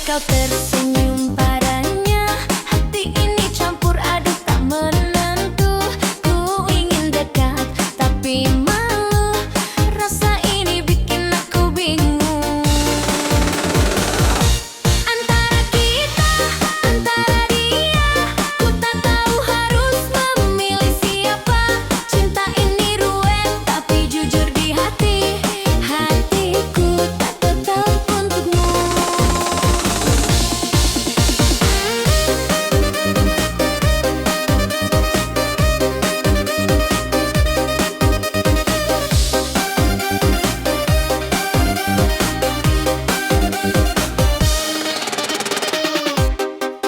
kau tersenyum padanya, hati ini campur aduk tak menentu. Ku ingin dekat tapi malu, rasa ini bikin aku bingung. Antara kita, antara dia, ku tak tahu harus memilih siapa. Cinta ini ruwet tapi jujur di hati, hatiku tak tetap untukmu.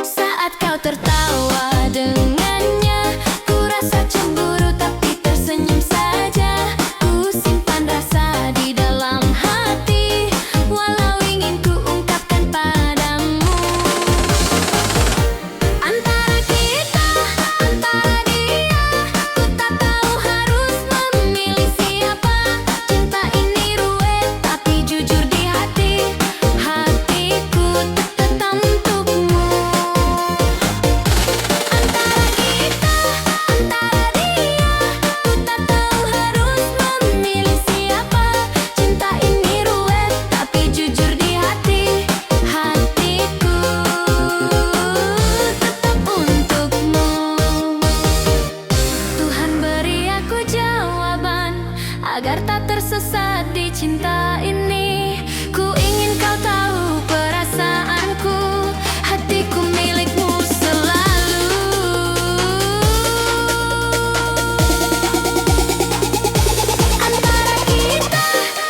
Saat kau tertawa dengannya, ku rasa cemburu tapi tersenyum saja. Ku simpan rasa di dalam hati, walau ingin ku ungkapkan padamu. Antara kita, antara dia, ku tak tahu harus memilih siapa. Cinta ini ruwet tapi jujur di hati, hatiku tetap untukmu. Antara kita, antara dia, ku tak tahu harus memilih siapa. Cinta ini ruwet tapi jujur di hati, hatiku tetap untukmu. Tuhan beri aku jawaban agar tak tersesat di cinta ini. Ku ingin kau tahu perasaanku, hatiku milikmu selalu. Antara kita,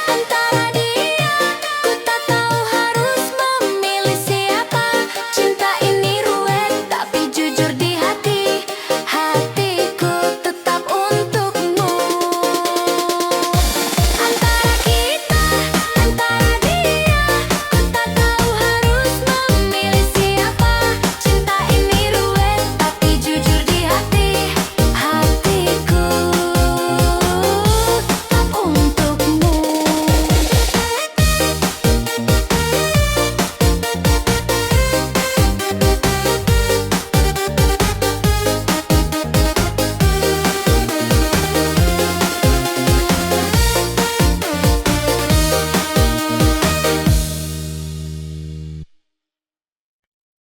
antara dia, ku tak tahu harus memilih siapa. Cinta ini ruwet tapi jujur di hati, hatiku tetap untukmu. Antara kita, antara dia, ku tak tahu harus memilih siapa. Cinta ini ruwet tapi jujur di hati, hatiku tetap untukmu.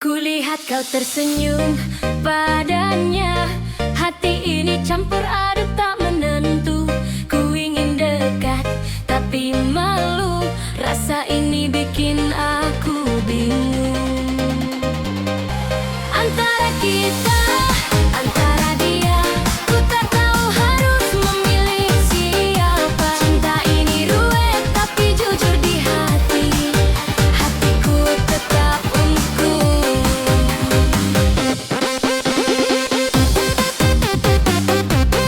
Kulihat kau tersenyum padanya, hati ini campur aduk tak menentu. Ku ingin dekat tapi malu, rasa ini bikin aku bingung. Antara kita, antara dia, ku tak tahu harus memilih siapa. Cinta ini ruwet tapi jujur di hati, hatiku tetap untukmu. Antara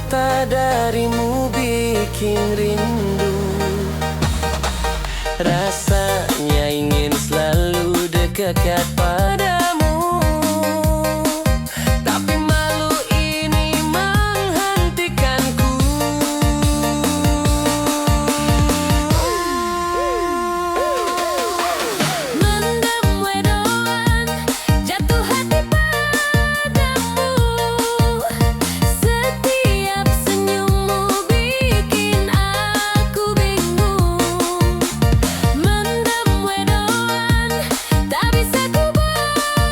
kata darimu bikin rindu. Rasanya ingin selalu dekat padamu, tapi malu ini menghentikanku. Mendem wedoan, jatuh hati padamu. Setiap senyummu bikin aku bingung. Mendem wedoan, tak bisa ku bohongi.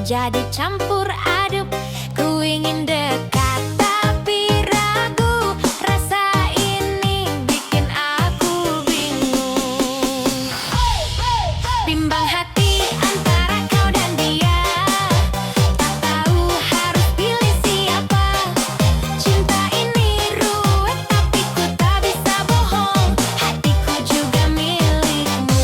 jadi campur aduk. Ku ingin dekat tapi ragu, rasa ini bikin aku bingung. Bimbang hati antara kau dan dia, tak tahu harus pilih siapa. Cinta ini ruwet tapi ku tak bisa bohong, hatiku juga milikmu.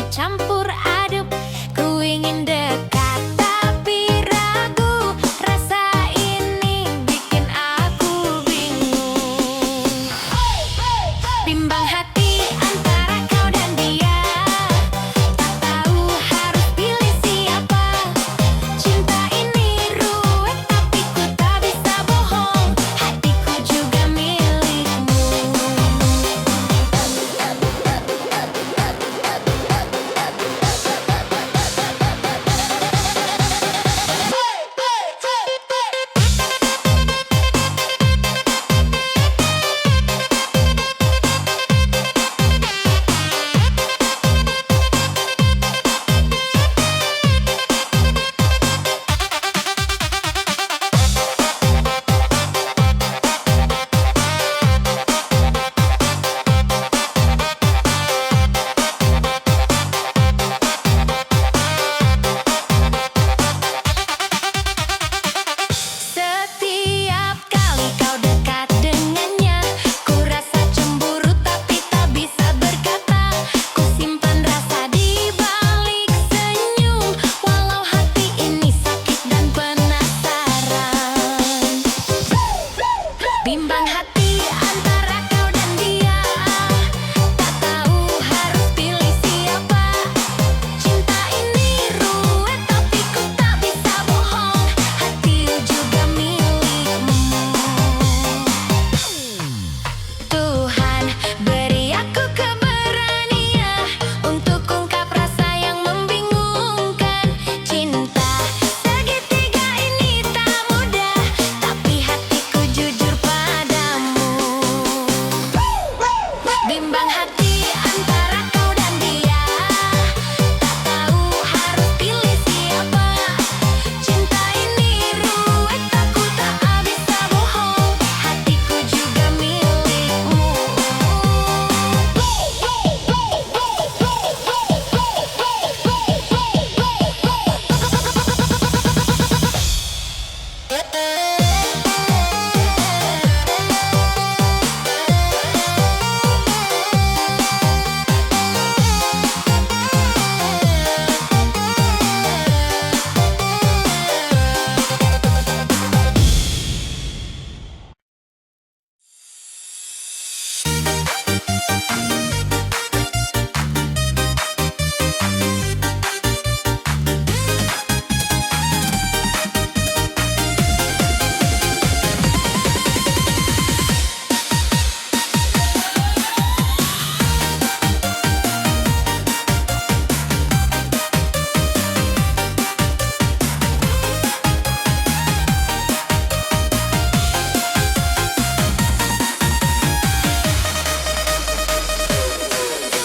campur aduk. Ku ingin dekat tapi ragu, rasa ini bikin aku bingung. Bimbang hati antara kau dan dia, tak tahu harus pilih siapa. Cinta ini ruwet tapi ku tak bisa bohong, hatiku juga milikmu. Setiap kali kau dekat dengannya, ku rasa cemburu tapi tak bisa berkata. Ku simpan rasa di balik senyum, walau hati ini sakit dan penasaran. Bimbang hati antara kau dan dia, tak tahu harus pilih siapa. Cinta ini ruwet tapi ku tak bisa bohong, hati juga milikmu. Tuhan beri aku keberanian untuk ungkap rasa yang membingungkan. Cinta segitiga ini tak mudah, tapi hatiku jujur padamu. Bimbang hati antara kau dan dia, tak tahu harus pilih siapa. Cinta ini ruwet aku tak bisa bohong, hatiku juga milikmu.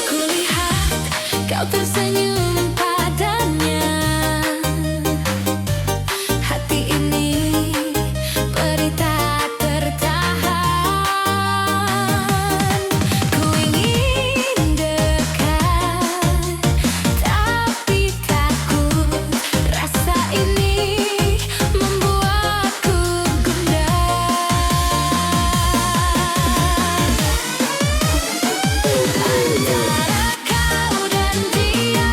Kulihat kau tersenyum padanya, hati ini perih tak tertahan. Ku ingin dekat tapi takut, rasa ini membuatku gundah. Antara kau dan dia,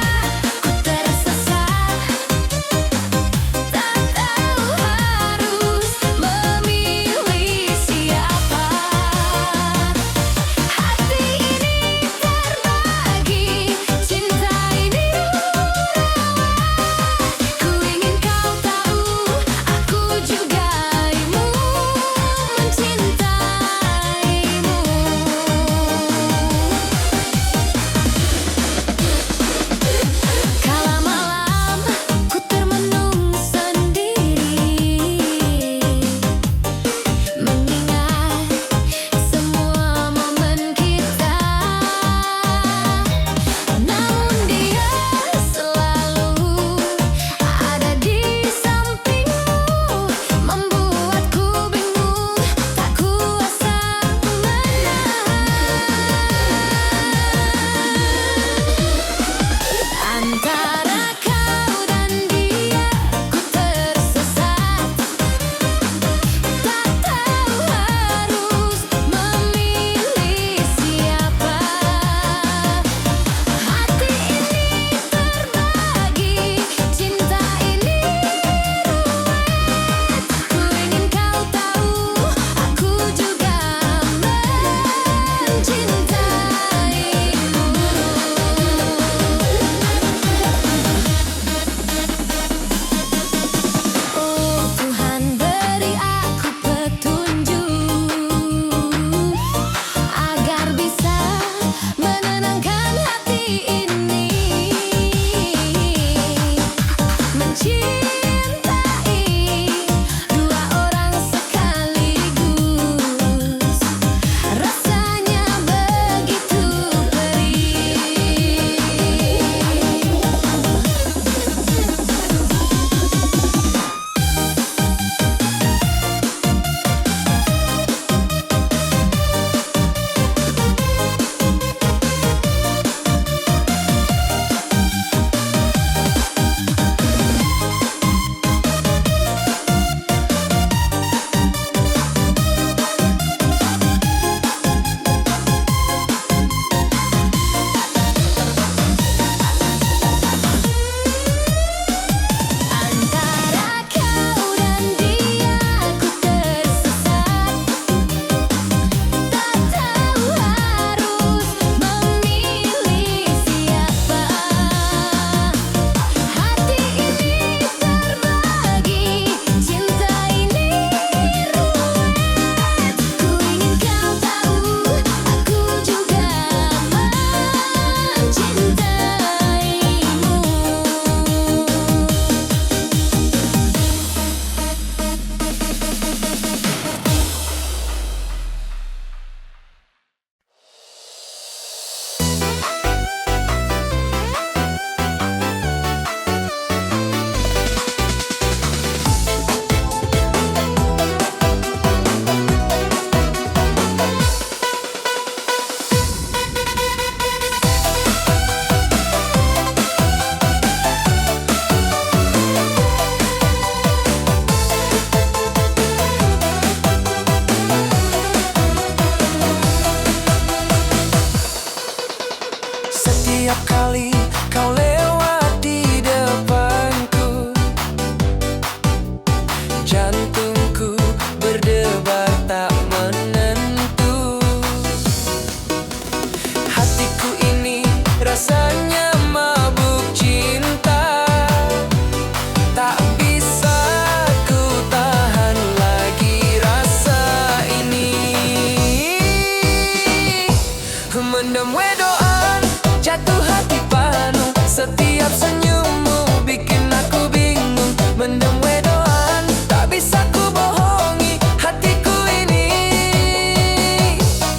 Setiap senyummu bikin aku bingung. Mendem wedoan, tak bisa ku bohongi hatiku ini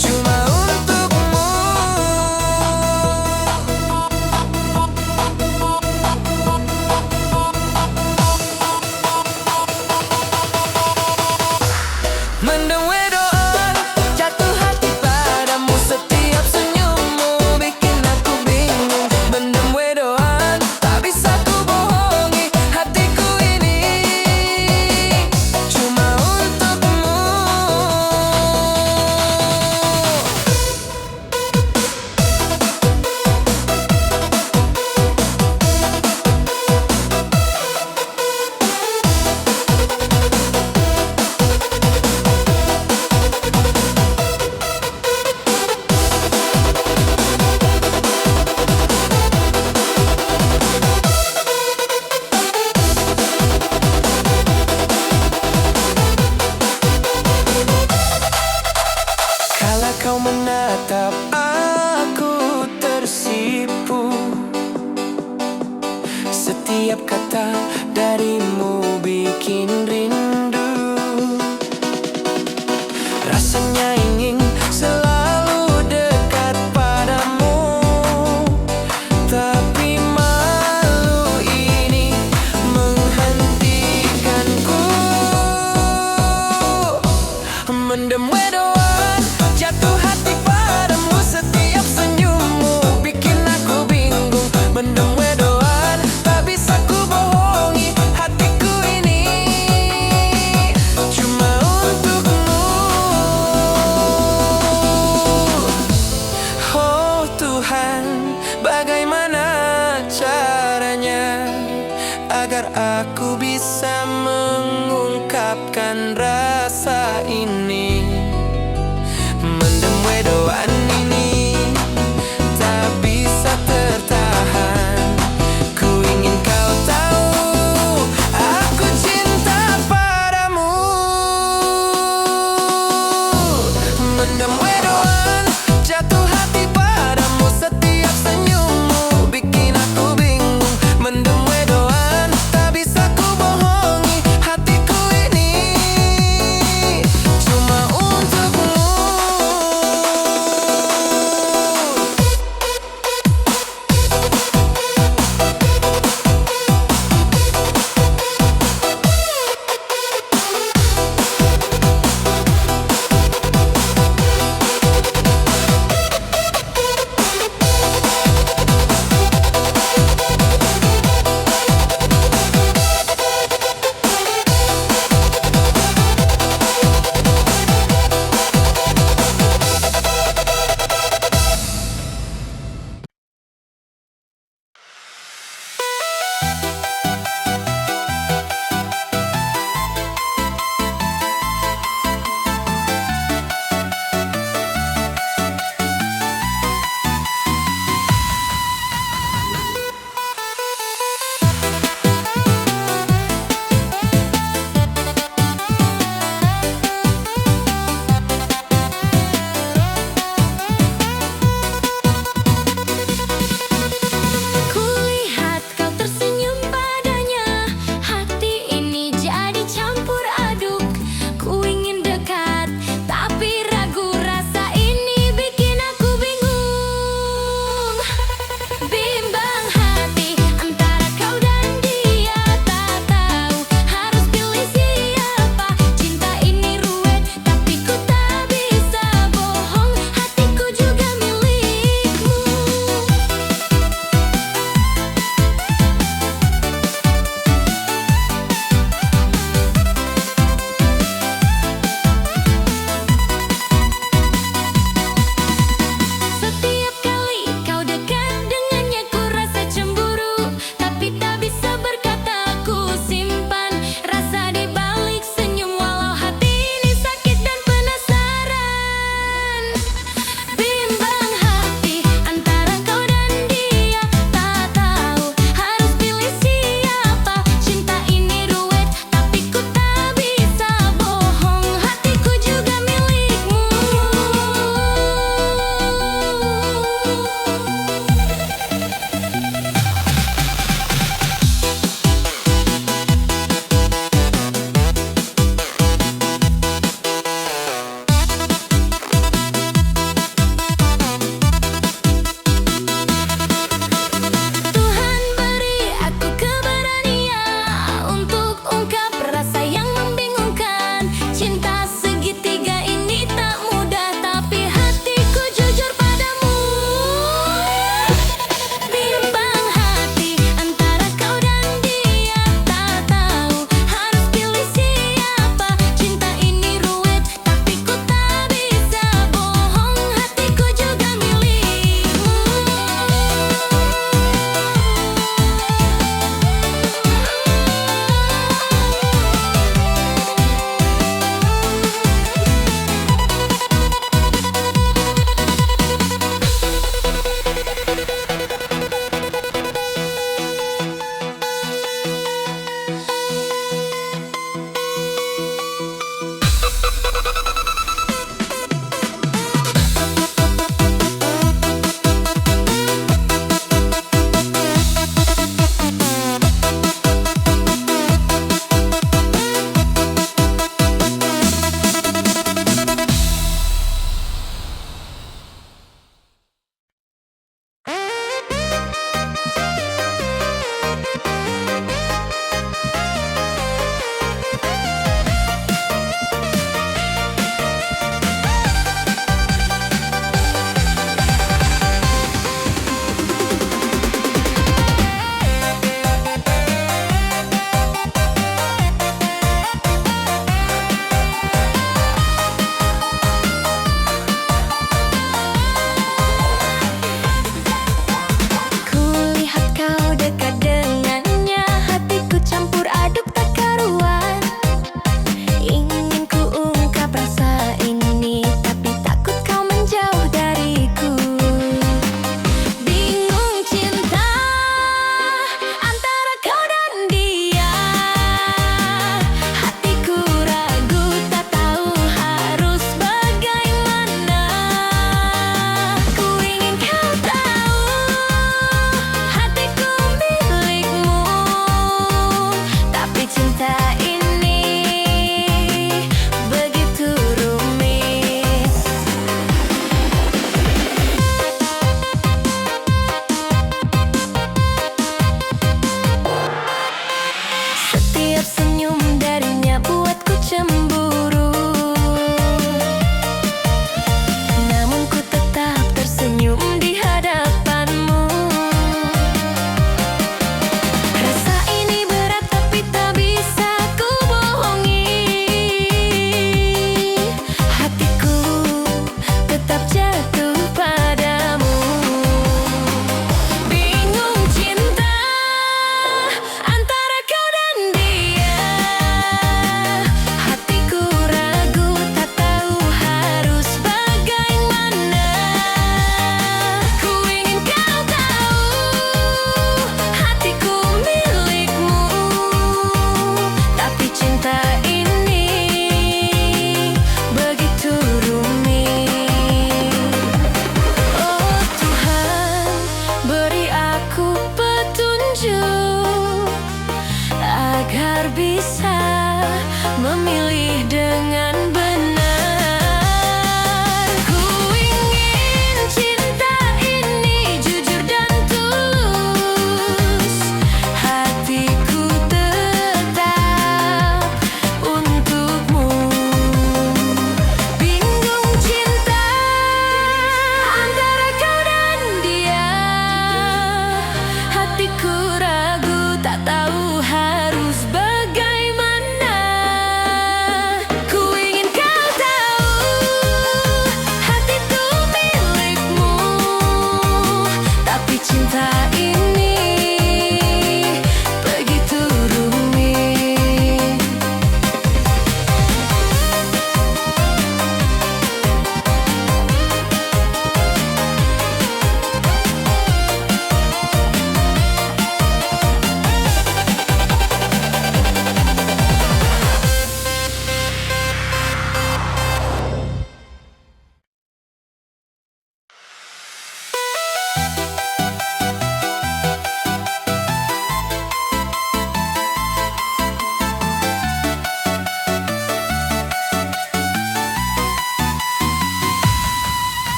cuma untukmu. Mendem wedoan, jatuh hati padamu. Setiap senyummu bikin aku bingung. Mendem wedoan, tak bisa ku bohongi hatiku ini cuma untukmu. Kala kau menatap aku tersipu. Setiap kata darimu bikin rindu. Rasanya ingin selalu dekat padamu, tapi malu ini menghentikanku. Mendem wedoan, jatuh hati padamu. Setiap senyummu bikin aku bingung. Mendem wedoan, tak bisa ku bohongi hatiku ini cuma untukmu. Oh Tuhan, bagaimana caranya agar aku bisa mengungkapkan rasa ini. Mendem wedoan ini tak bisa tertahan. Ku ingin kau tahu, aku cinta padamu. Mendem wedoan, jatuh hati padamu. Setiap senyummu bikin aku bingung. Mendem wedoan, tak bisa ku bohongi hatiku ini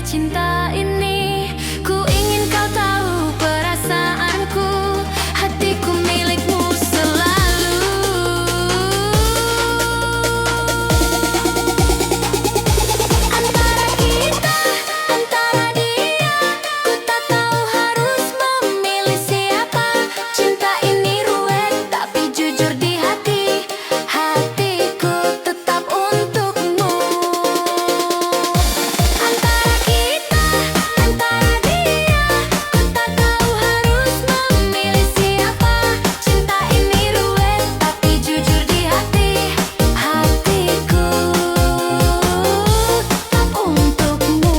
cinta ini. Ku ingin kau tahu perasaanku, hatiku milikmu selalu. Antara kita, antara dia, ku tak tahu harus memilih siapa. Cinta ini ruwet tapi jujur di hati, hatiku tetap untukmu. Antara kita, antara dia, ku tak tahu harus memilih siapa. Cinta ini ruwet tapi jujur di hati, hatiku tetap untukmu.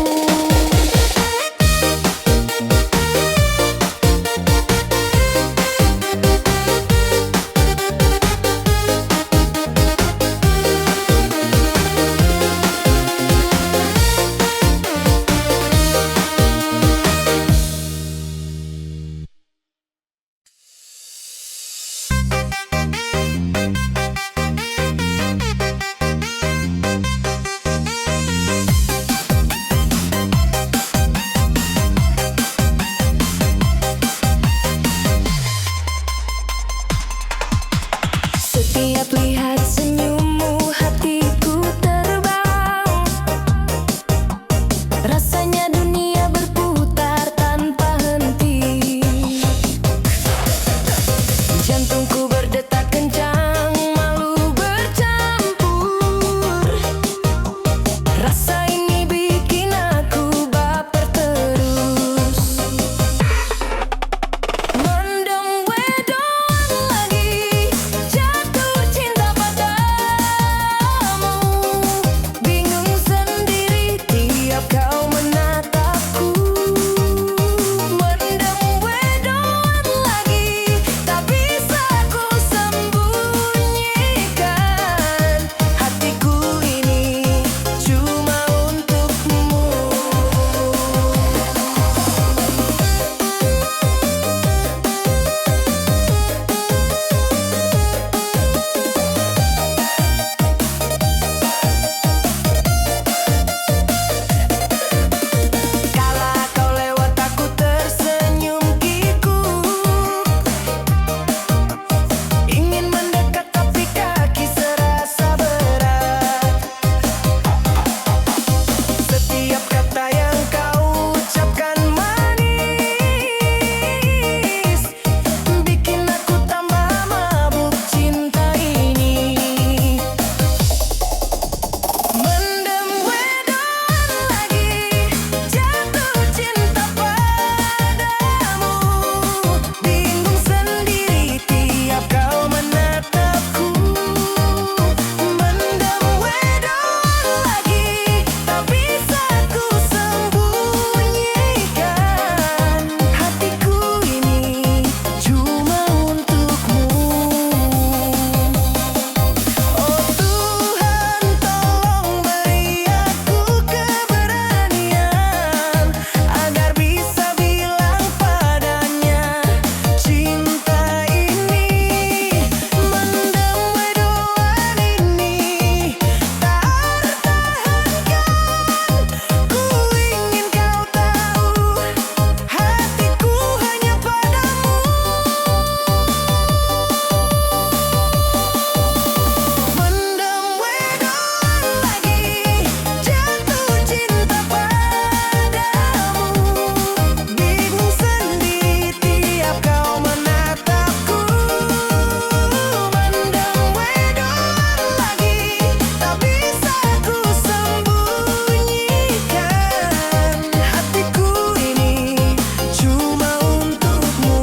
Setiap lihat senyummu, hatiku terbang. Rasanya dunia berputar tanpa henti. Jantungku berdetak kencang, malu bercampur. Rasa ini bikin aku baper terus. Mendem wedoan lagi, jatuh cinta padamu. Bingung sendiri tiap kau menatapku. Mendem wedoan lagi, tak bisa ku sembunyikan. Hatiku ini cuma untukmu. Kala kau lewat aku tersenyum kikuk. Ingin mendekat tapi kaki serasa berat. Setiap kata yang kau ucapkan manis, bikin aku tambah mabuk cinta ini. Mendem wedoan lagi, jatuh cinta padamu. Bingung sendiri tiap kau menatapku. Mendem wedoan lagi, tak bisa ku sembunyikan. Hatiku ini cuma untukmu. Oh Tuhan, tolong beri aku keberanian agar bisa bilang padanya cinta ini. Mendem wedoan ini tak tertahankan. Ku ingin kau tahu, hatiku hanya padamu. Mendem wedoan lagi, jatuh cinta padamu. Bingung sendiri tiap kau menatapku. Mendem wedoan lagi, tak bisa ku sembunyikan. Hatiku ini cuma untukmu.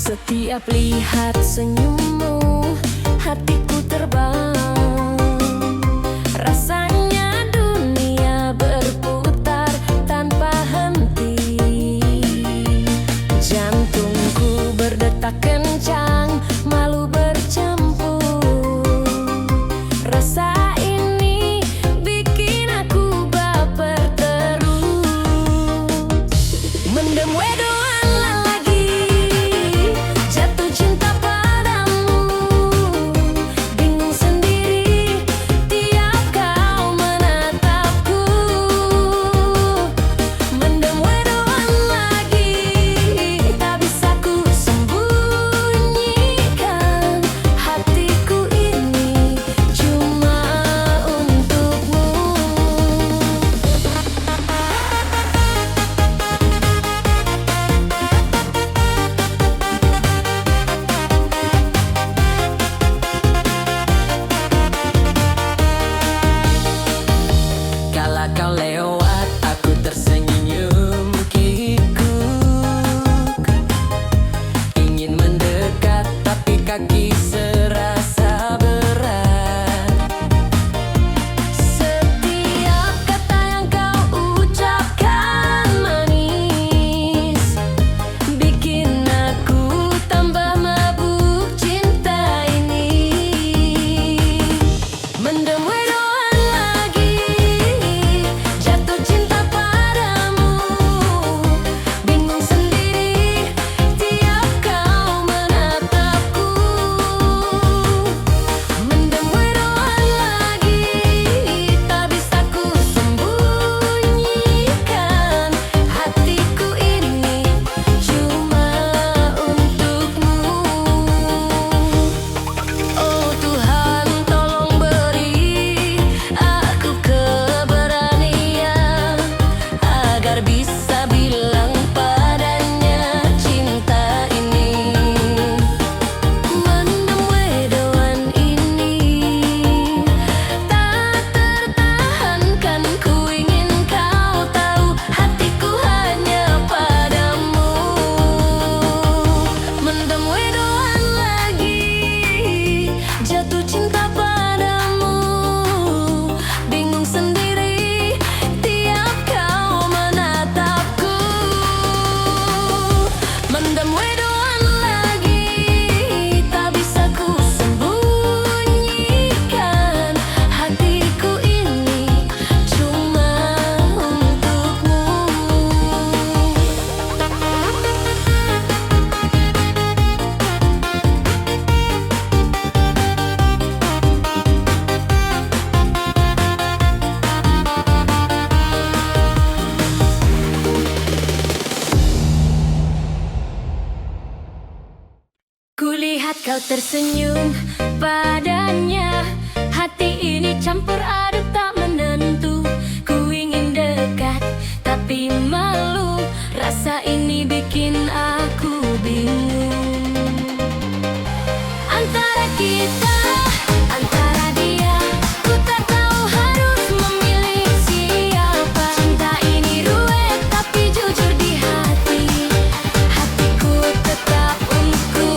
Setiap lihat senyummu, hatiku terbang. tak kencang, malu bercampur. Rasa ini bikin aku baper terus. Mendem wedoan lagi, jatuh cinta padamu. Bingung sendiri tiap kau menatapku. Mendem wedoan lagi, tak bisa ku sembunyikan. Hatiku ini cuma untukmu. Kala kau lewat, aku tersenyum kikuk. Ingin mendekat, tapi kaki serasa berat. Setiap kata yang kau ucapkan manis, bikin aku tambah mabuk cinta ini. Mendem wedoan lagi, jatuh cinta padamu. Bingung sendiri tiap kau menatapku. Mendem wedoan lagi, tak bisa ku sembunyikan. Hatiku ini cuma untukmu. Oh Tuhan, tolong beri aku keberanian agar bisa bilang padanya cinta ini. Mendem wedoan ini tak tertahankan, ku ingin kau tahu hatiku hanya padamu. Mendem wedoan lagi, jatuh cinta padamu. Bingung sendiri tiap kau menatapku. Mendem wedoan lagi, tak bisa ku sembunyikan. Hatiku ini cuma untukmu. Kulihat kau tersenyum padanya, hati ini campur aduk tak menentu. Ku ingin dekat tapi malu, rasa ini bikin aku bingung. Antara kita, antara dia, ku tak tahu harus memilih siapa. Cinta ini ruwet tapi jujur di hati, hatiku tetap untukmu.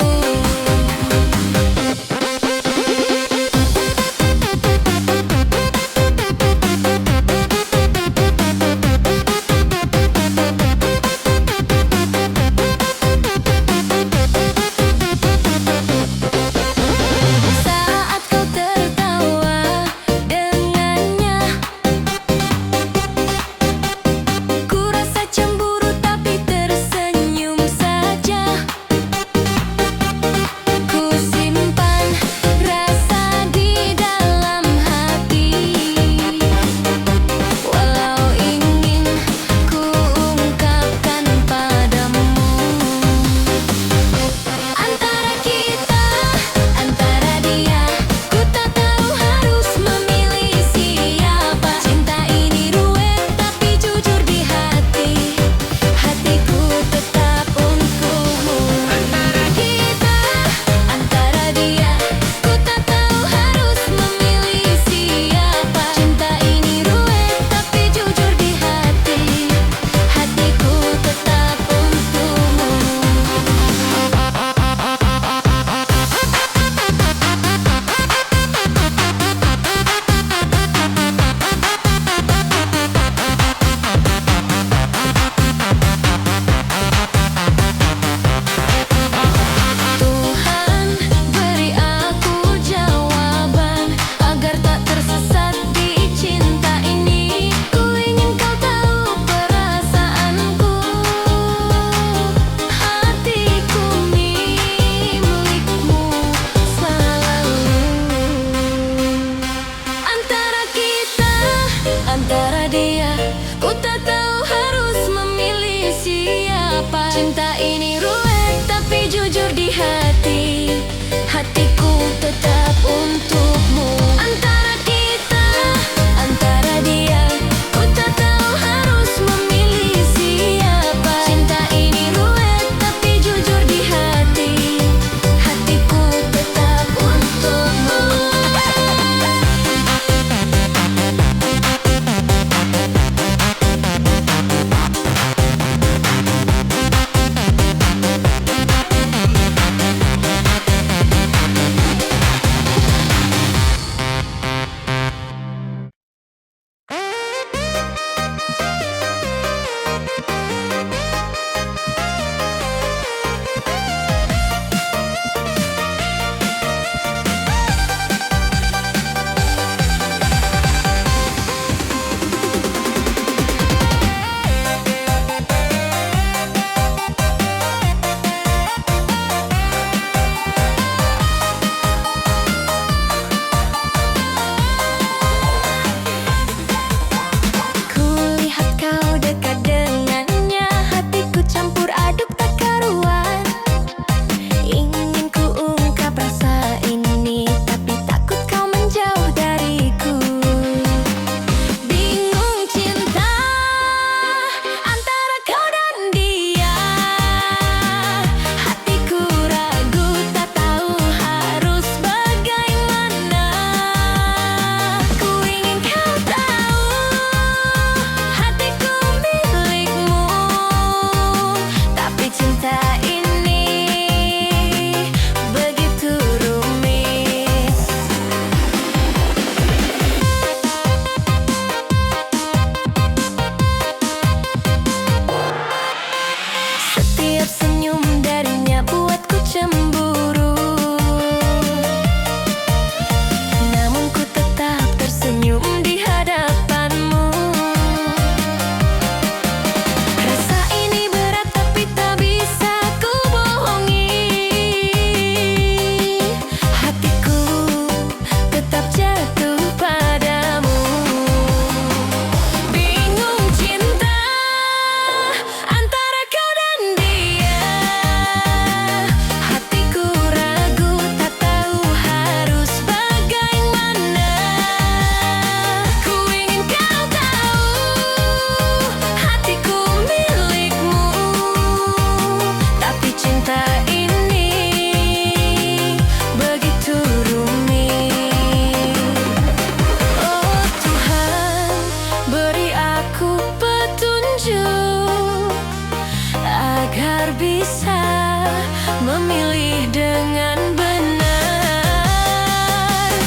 memilih dengan benar.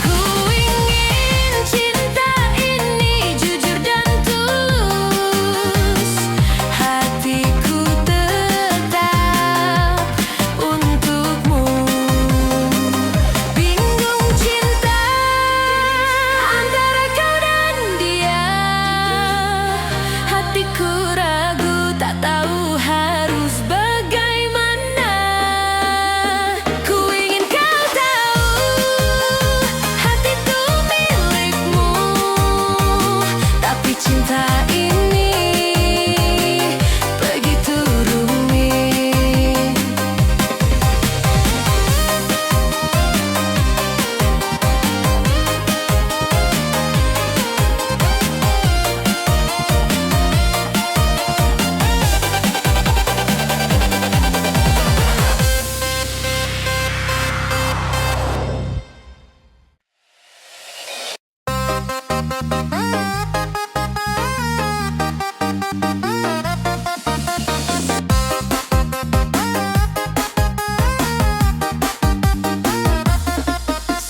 Ku ingin cinta ini jujur dan tulus, hatiku tetap untukmu. Bingung cinta antara kau dan dia, hatiku ragu tak tahu harus bagaimana. Ku ingin kau tahu hatiku milikmu, tapi cinta ini begitu rumit.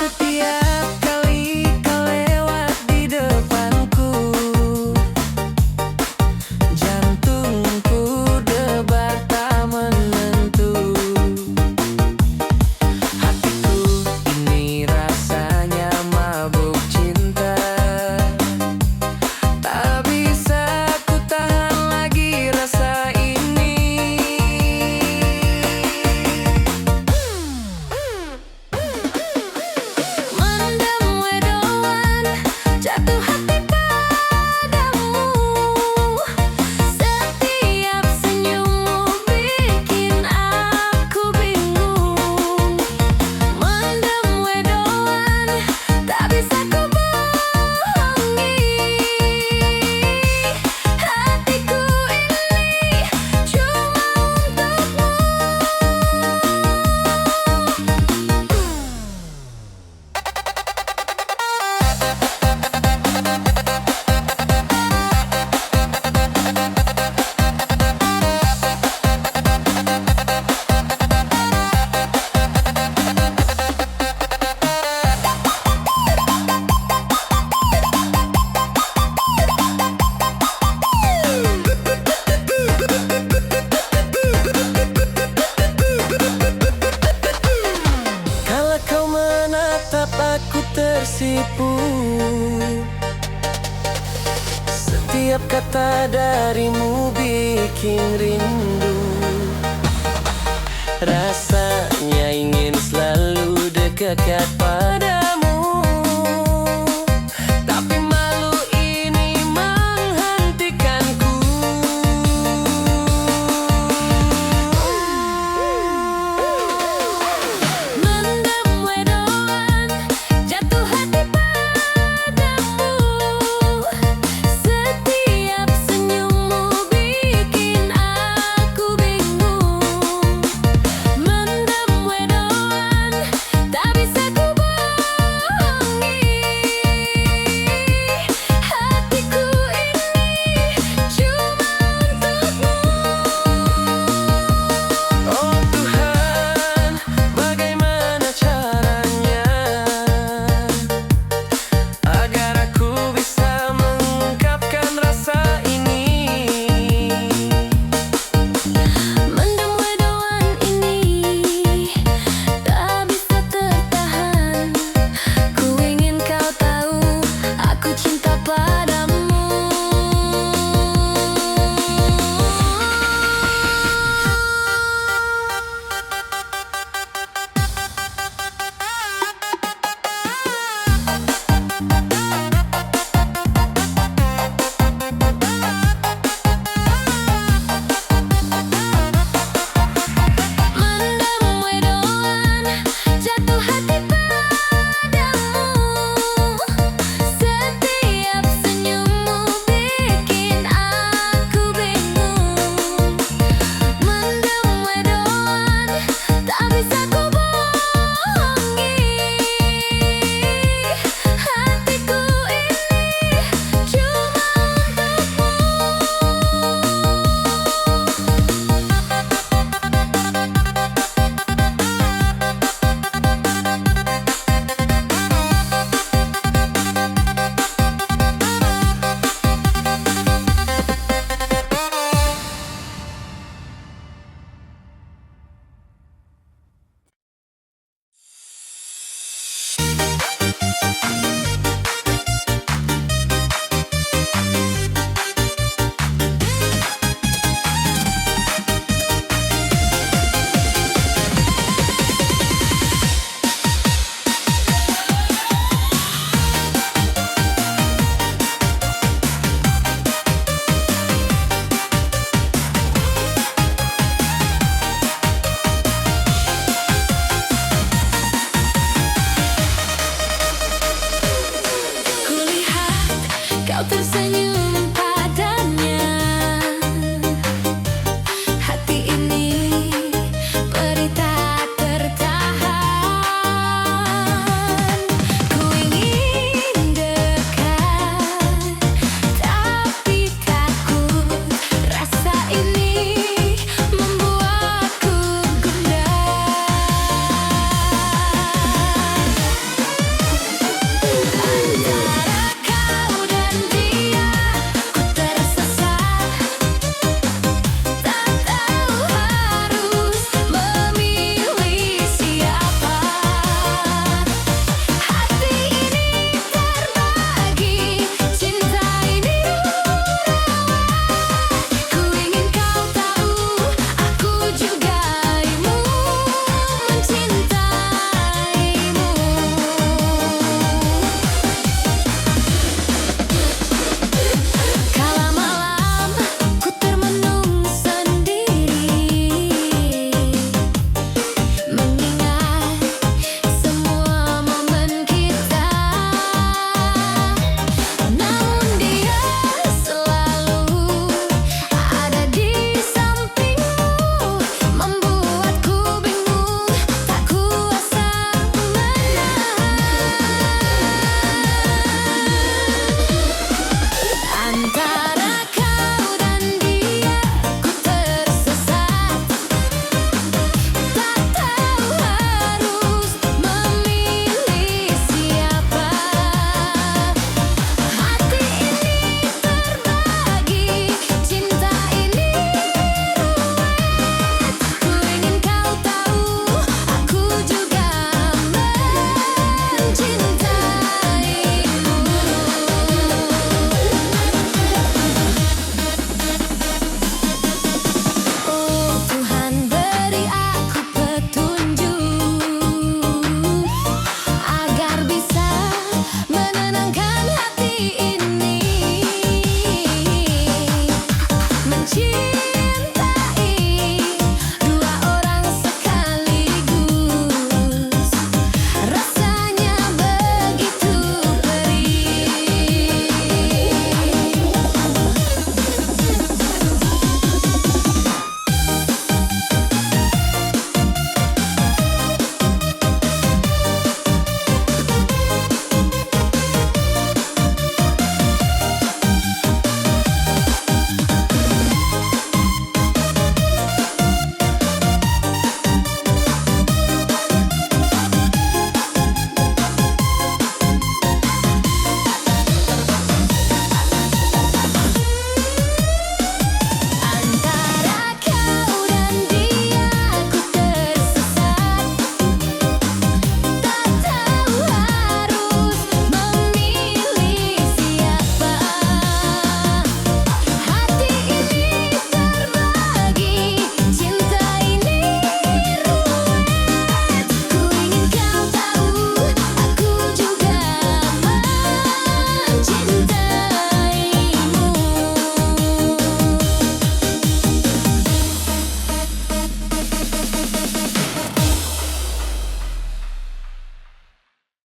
Setiap kali kau lewat di depanku, jantungku debar tak menentu. Hatiku ini rasanya mabuk cinta, tak bisa ku tahan lagi rasa ini. Mendem wedoan, jatuh hati padamu. Setiap senyummu bikin aku bingung. Mendem wedoan, tak bisa ku bohongi. Hatiku ini cuma untukmu. Kalau kau menatap aku tersipu, setiap kata darimu bikin rindu. Rasanya ingin selalu dekat